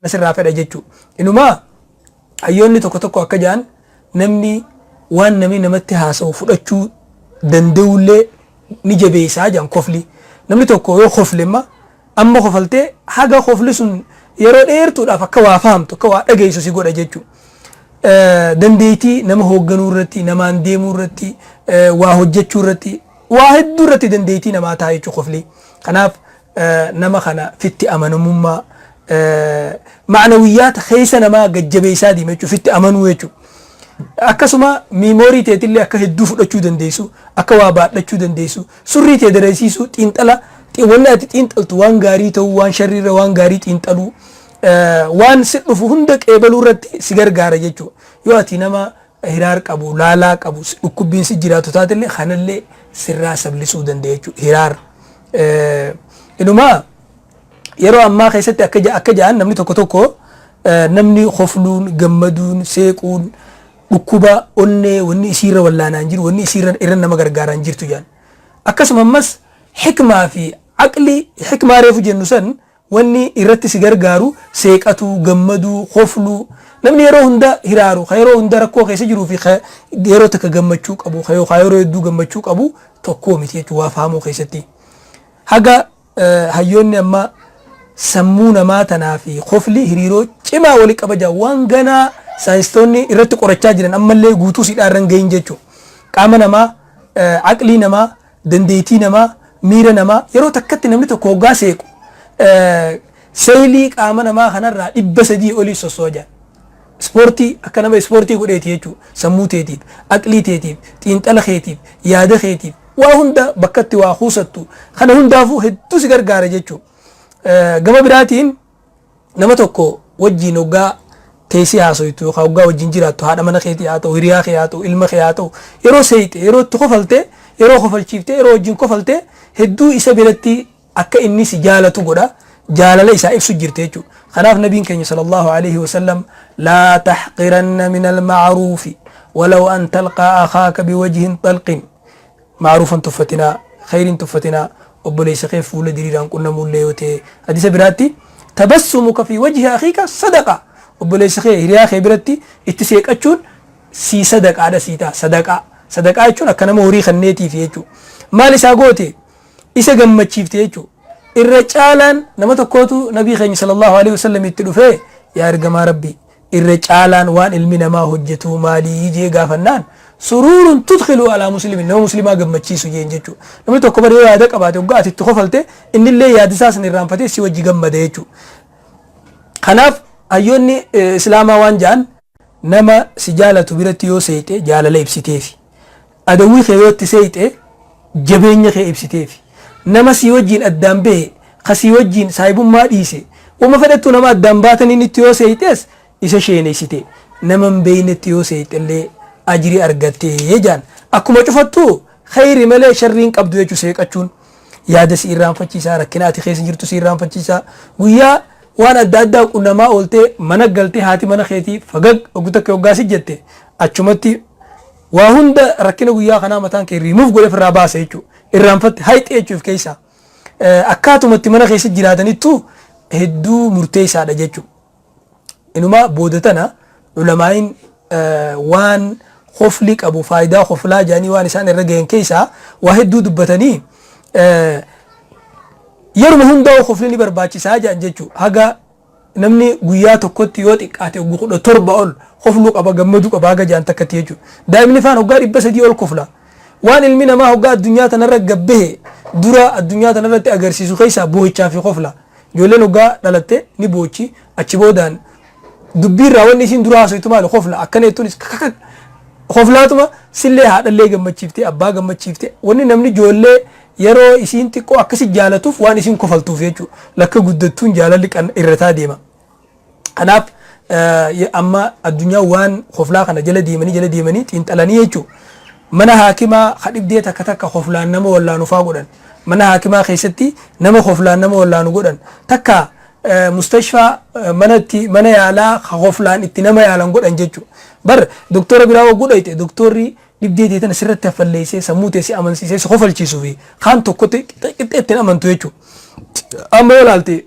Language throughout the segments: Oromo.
nasirraa fedha jechuudha. Inumaa hayyoonni tokko tokko akka jedhan namni waan namni namatti haasa'u fudhachuu danda'ullee ni jabeessaa jedhan kofli. Namni tokko yoo koflemma amma kofaltee haga kofli sun yeroo dheertuudhaaf akka waa fahamtu akka waa dhageessu si godha jechuudha. Dandeettii nama hoogganuu irratti namaan deemuu irratti waa hojjechuu irratti waa hedduu irratti dandeettii namaa ta'a jechuudha kofli. Kanaaf nama kana fitti amanamummaa ma'anawiyyaata keessa namaa gajjabeessaa deema jechuudha fitti amanuu jechuudha. Akkasuma miimoorii teetillee akka hedduu fudhachuu dandeessu akka waa baadhachuu dandeessu surrii tee dareessisu xiinxala wanni ati xiinxaltu waan gaarii ta'uu waan sharriirra waan gaarii xiinxaluu waan si dhufu hunda qeebaluu irratti si gargaara jechuudha. Yoo ati nama hiraar qabu laalaa qabu dhukkubbiin si jiraatu taatillee kanallee sirraa sablisuu danda'a jechuudha hiraar. Inumaa yeroo ammaa keessatti akka ja'an namni tokko tokko namni kofluun gammaduun seequun dhukkuba onnee wanni isiirra wallaanaan jiru wanni isiirra irra nama gargaaraan jirtu jaan. Akkasuma ammas hikmaa fi aqli hikmaa reefu jennu san wanni irratti si gargaaru seeqatu gammaduu kofluu namni yeroo hunda hiraaru yeroo hunda rakkoo keessa jiruu fi yeroo takka gammachuu qabu yeroo hedduu gammachuu qabu tokkoo miti jechuudha waa fahamuu keessatti. Haga hayyoonni amma sammuu namaa tanaa fi kofli hiriiroo cimaa walii qaba jaa waan ganaa saayinsistoonni irratti qorachaa jiran ammallee guutuu siidhaarran gahin jechuudha. Qaama namaa aqlii namaa dandeettii namaa miira namaa yeroo takkatti namni tokko hoggaa seequ seelii qaama namaa kanarraa 300 olii sossooja. Ispoortii akka nama ispoortii godheeti jechuudha. Sammuu teetiif, aqlii teetiif, xiinxala keetiif, yaada keetiif waa hunda bakkatti waa kuusattu kana hundaafuu hedduu si gargaara jechuudha. Gama biraatiin nama tokko wajjin hoggaa teessii haasoitu yookaan hoggaa wajjin jiraattu haadha mana keetii haa ta'u hiriyaa kee haa ta'u ilma kee haa ta'u yeroo seeyite yeroo itti kofalte yeroo kofalchiifte yeroo wajjin kofalte hedduu isa biratti akka inni si jaalatu godha jaalala isaa ibsu jirte jechuudha. Kanaaf nabiin keenya sallallahu alaihi wasallam laa tahqiranna min almacruufi walaw an talqaa akhaaka biwajhin xalqin macruufan tuffatinaa khayrin tuffatinaa obboleessa kee fuula diriiraan qunnamullee yoo ta'e hadiisa biraatti tabassumuka fi wajhi akhiika sadaqa obboleessa kee hiriyaa kee biratti itti seeqachuun si sadaqaadha sii ta'a sadaqaa jechuun akka nama horii kanneetiif jechuudha. Maal isaa goote isa gammachiifte jechuudha. Irra caalaan nama tokkootu nabii keenya sallallahu alaihi wasallam itti dhufee yaa ergamaa rabbii irra caalaan waan ilmi namaa hojjetu maalii jee gaafannaan sururun tudkhilu ala muslimin nama muslimaa gammachiisu jeen jechuudha. Namni tokko bara yaada qabaate hoggaa ati itti kofalte innillee yaadisaa san irraanfatee si wajji gammada jechuudha. Kanaaf hayyoonni islaamaa waan ja'an nama si jaalatu biratti yoo seeyite jaalala ibsiteefi adawwii kee yoo itti seeyite jabeenya kee ibsiteefi nama si wajjiin addaan bahe kasii wajjiin saahibummaa dhiise uma fedhattu nama addaan baataniin itti yoo seeyitees isa sheeneessite nama hin beeynetti yoo seeyite illee ajrii argattee jaan akkuma cufattu khayri malee sharriin qabdu jechuu seeqachuun yaada si irraanfachiisaa rakkina ati keessa jirtu si irraanfachiisaa guyyaa waan adda addaa qunnamaa ooltee mana galtee haati mana keetii fagag ogutta hoggaasi jette achumatti waa hunda rakkina guyyaa kanaa mataan kee rimuuf godhe irraa baasa jechuudha. Irraanfatte hayxee jechuuf keessa akkaatumatti mana keessa jiraatanittu hedduu murteessaadha jechuudha. Inumaa booda tana ulamaa'iin waan kofli qabu faayidaa koflaa jedhanii waan isaan irra gahan keessaa waa hedduu dubbatanii yeruma hundaa kofli ni barbaachisaa jedhan jechuudha. Haga namni guyyaa tokkotti yoo xiqqaate 17 ol kofluu qaba gammaduu qaba haga jedhan takkatti jechuudha. Daa'imni faan hoggaa 300 ol kofla. Waan ilmi namaa hoggaa addunyaa tanarra gabbahe dura addunyaa tanarratti agarsiisu keessaa boo'ichaa fi kofla. Ijoolleen hoggaa dhalatte ni boochi achi boodaan dubbiirraa wanni isin dura haasoitu maali kofla akkana jettuunis koflaatuma sillee haadhallee gammachiifte abbaa gammachiifte wanni namni ijoollee yeroo isin xiqqoo akkasi jaalatuuf waan isin kofaltuuf jechuudha. Lakka guddattuun jaalalli irrataa deema. Kanaaf amma addunyaa waan koflaa kana jala deemanii xiinxalanii jechuudha. Mana haakimaa hadhibdee takka takka koflaan nama wallaanu faa godhan. Mana haakimaa keessatti nama koflaan nama wallaanu godhan. Takka mustashfaa mana yaalaa koflaan itti nama yaalan godhan jechuudha. Bar doktora biraa godhayte doktorri dhibdee teetan asirratti affalleessee sammuu teessee amansiisee si kofalchiisuu fi kaan tokkotti qixxeetti amantu jechuudha. amma yoo ilaalte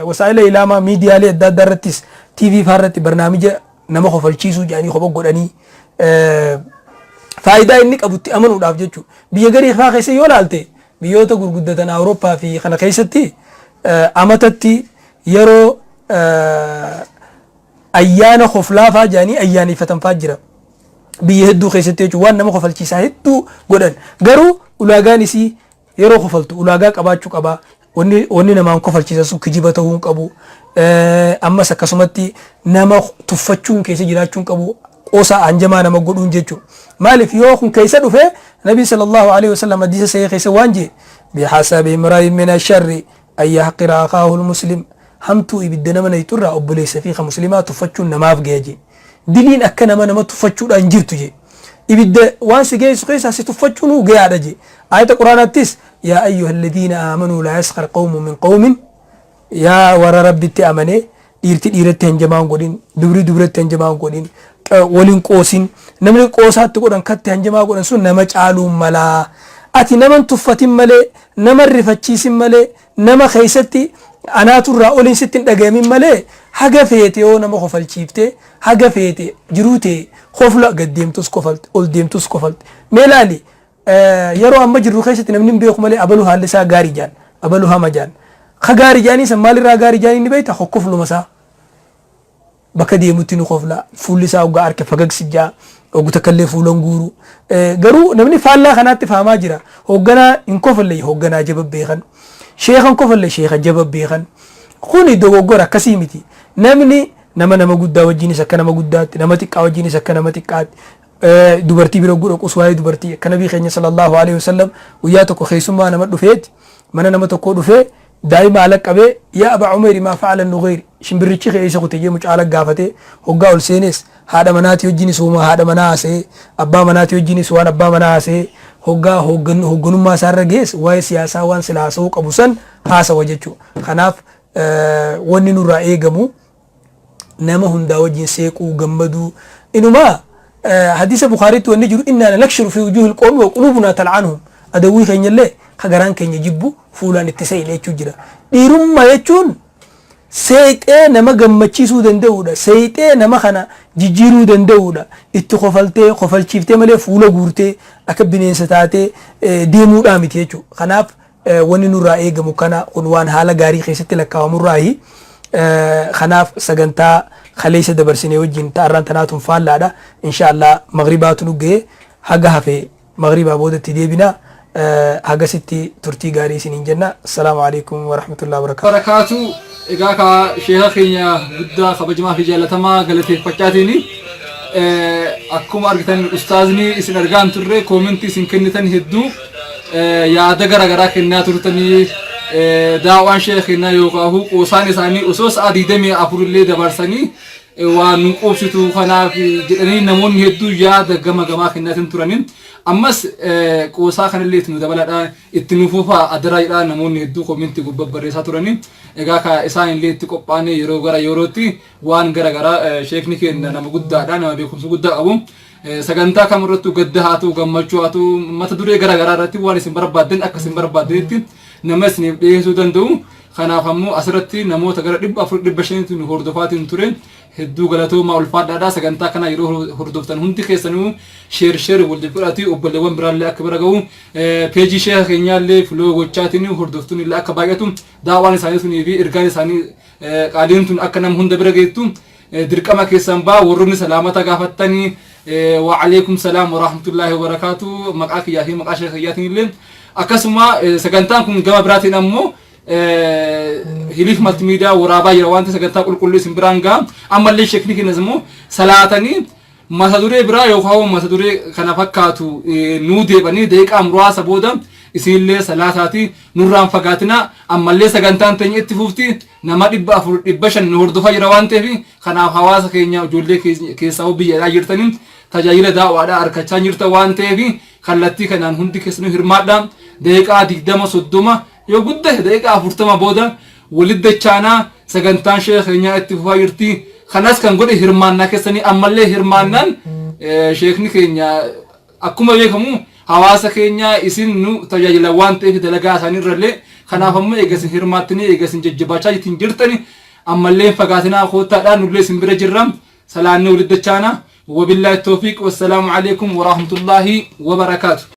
wasaa'ila ilaamaa miidiyaalee adda addaa irrattis TV faarratti barnaamija nama kofalchiisuu jedhanii kopha godhanii faayidaa inni qabutti amanuudhaaf jechuudha. Biyya garii faa keessa yoo ilaalte biyyoota gurguddatan Awurooppaa fi kana keessatti amatatti yeroo ayyaana koflaafaa jedhanii ayyaaneffatan faa jira. Biyya hedduu keessatti jechuudha waan nama kofalchiisaa hedduu godhan. Garuu ulaagaan isii yeroo kofaltu ulaagaa qabaachuu qaba. Wanni namaan kofalchiisan sun kijiba ta'uu hin qabu. Ammas akkasumatti nama tuffachuun keessa jiraachuu hin qabu. Qoosaa anjamaa nama godhuun jechuudha. Maaliif yoo kun keessa dhufe Nabi sallallahu alaihi wasallam hadiisa sahih keessa waan jedhe bihasabi imra'in min ash-sharri ay yahqira akhahu al-muslim hamtu ibidda nama nayturra obboleessa fi muslimaa tuffachuun namaaf geeje. Diliin akka nama tuffachuudhaan jirtu je. Ibidda waan si geessu keessa si tuffachuun geeyaadha je. Ayata Quraanattis yaa ayyuhalladhiina aamanuu laa yaskhar qawmun min qawmin yaa warra rabbitti amane dhiirti dhiiratti hanjamaan godhin dubri dubratti hanjamaan godhin waliin qoosin namni qoosaatti godhan katti hanjamaa godhan sun nama caaluun malaa ati naman tuffatin malee nama rifachiisin malee nama keessatti anaaturraa oliin sitti hin dhagayamin malee haga feete yoo nama kofalchiifte haga feete jiruute kofla gaddeemtus kofalte ol deemtus kofalte meelaali yeroo amma jirru keessatti namni hin beeku malee abalu haalli isaa gaarii jaan abalu hama jaan ka gaarii jaanii san maalirraa gaarii jaanii ni beekta hokkofluma isaa bakka deemutti nu kofla fuulli isaa ugaa harka fagagsijaa oguta kallee fuulan guuru garuu namni faallaa kanaatti faamaa jira hoogganaa hin kofalle hoogganaa jabab beekan sheekan kofalle sheeka jabab beekan kuni dogoggora akkasii miti namni nama guddaa wajjinis akka nama guddaatti nama xiqqaa wajjinis akka nama xiqqaatti dubartii bira guddaa quswaayee dubartii akka nabii keenya sallallahu alaihi wasallam guyyaa tokko keessummaa nama dhufeeti mana nama tokko dhufee daa'ima ala qabee yaa abaa umayri maa fa'ala nughayri shimbirichi keessa kutee mucaala gaafate hoggaa ol seenes haadha manaati wajjinis uuma haadha manaa haasee abbaa manaati wajjinis waan abbaa manaa haasee hoggaa hoogganummaa isaarra gees waa'ee siyaasaa waan sila haasa'uu qabu san haasawa jechuudha. Kanaaf wanni nurraa eegamu nama hundaa wajjin seequu gammaduu inumaa hadiisa Bukaariitti wanni jiru innaa nakshiru fi wujuuhil qawmi wa quluubunaa tal'anuhum adawwii keenyallee kagaraan keenya jibbu fuulaan itti seeyile jechuu jira. Dhiirummaa jechuun seexee nama gammachiisuu danda'uudha. Seexee nama kana jijjiiruu danda'uudha. Itti kofaltee kofalchiiftee malee fuula guurtee akka bineensa taatee deemuudhaa miti jechuudha. Kanaaf wanni nurraa eegamu kana kun waan haala gaarii keessatti lakkaawamurraayi. Kanaaf sagantaa kaleessa dabarsinee wajjin ta'arraan tanaatuun faallaadha. Inshaallah magribaatu nu ga'e haga hafee magribaa boodatti deebinaa. hagasitti turtii gaarii isiniin jenna. Assalaamu alaykum wa rahmatullahi wa barakatuh. Egaa ka sheekha keenya guddaa kabajamaa fi jaalatamaa galateeffachaatiin akkuma argitan ustaazni isin argaan turre koomentii isin kennitan hedduu yaada garaagaraa kennaa turtanii daawwan sheekhinaa yookaan qoosaan isaanii osoo sa'a 24 illee dabarsanii waan nu qobsitu kanaaf jedhanii namoonni hedduu yaada gamaa kennaatin turaniin ammas qoosaa kanallee itti nu dabaladha itti nu fufa adaraadha namoonni hedduu koomentii gubbaa barreessaa turaniin egaa ka isaan illee itti qophaane yeroo gara yerootti waan garaagaraa sheekni keenya nama guddaadha nama beekumsa guddaa qabu sagantaa kamirrattu gadda haatu gammachuu haatu mata duree garaagaraa irratti waan isin barbaadan akka isin barbaadanitti nama isiniif dhiyeessuu danda'u. Kanaaf ammoo asirratti namoota gara 400-500 nu hordofaatiin ture hedduu galatoomaa ulfaadhaadha. Sagantaa kana yeroo hordoftan hundi keessanuu sheer wal jedhati obboleewwan biraallee akka bira ga'u peejii sheekha keenyaallee filoo gochaatiin hordoftuun illee akka baay'atu daawwan isaanii sunii fi ergaan isaanii qaaliin tun akka nama hunda bira geettu dirqama keessan baa warroonni salaamata gaafattanii wa alaykum salaam wa rahmatullahi wa barakatuh maqaa kiyyaa fi maqaa sheekha kiyyaatiin illee akkasuma sagantaan kun gama biraatiin ammoo hilif multimedia waraabaa yeroo waan sagantaa qulqulluu isin biraan gaa ammallee sheekni kennas immoo salaatanii mata duree biraa yookaan mata duree kana fakkaatu nuu deebanii daqiiqaa muraasa booda isinillee salaataati nurraan fagaatina ammallee sagantaan teenya itti fufti nama 400-500 nu hordofaa jira waan ta'eef kanaaf hawaasa keenya ijoollee keessaa biyyaadhaa jirtaniin tajaajila daawwaadhaa argachaa jirta waan ta'eef kallattii kanaan hundi keessanuu hirmaadhaa daqiiqaa 20-30 yoo guddaa daqiiqaa 40 booda walitti dachaanaa sagantaan sheekha keenya itti fufaa jirti. Kanas kan godhe hirmaannaa keessanii ammallee hirmaannaan sheekni keenya akkuma beekamu hawaasa keenya isin nu tajaajila waan ta'eef dalagaa isaanii irrallee kanaafammoo eegasin hirmaattanii eegasin jajjabaachaa ittiin jirtani ammallee fagaatinaa koottaadhaan nullee isin bira jirra salaanni walitti dachaana wabillahi tawfiq wassalamu alaykum wa rahmatullahi wa barakatuh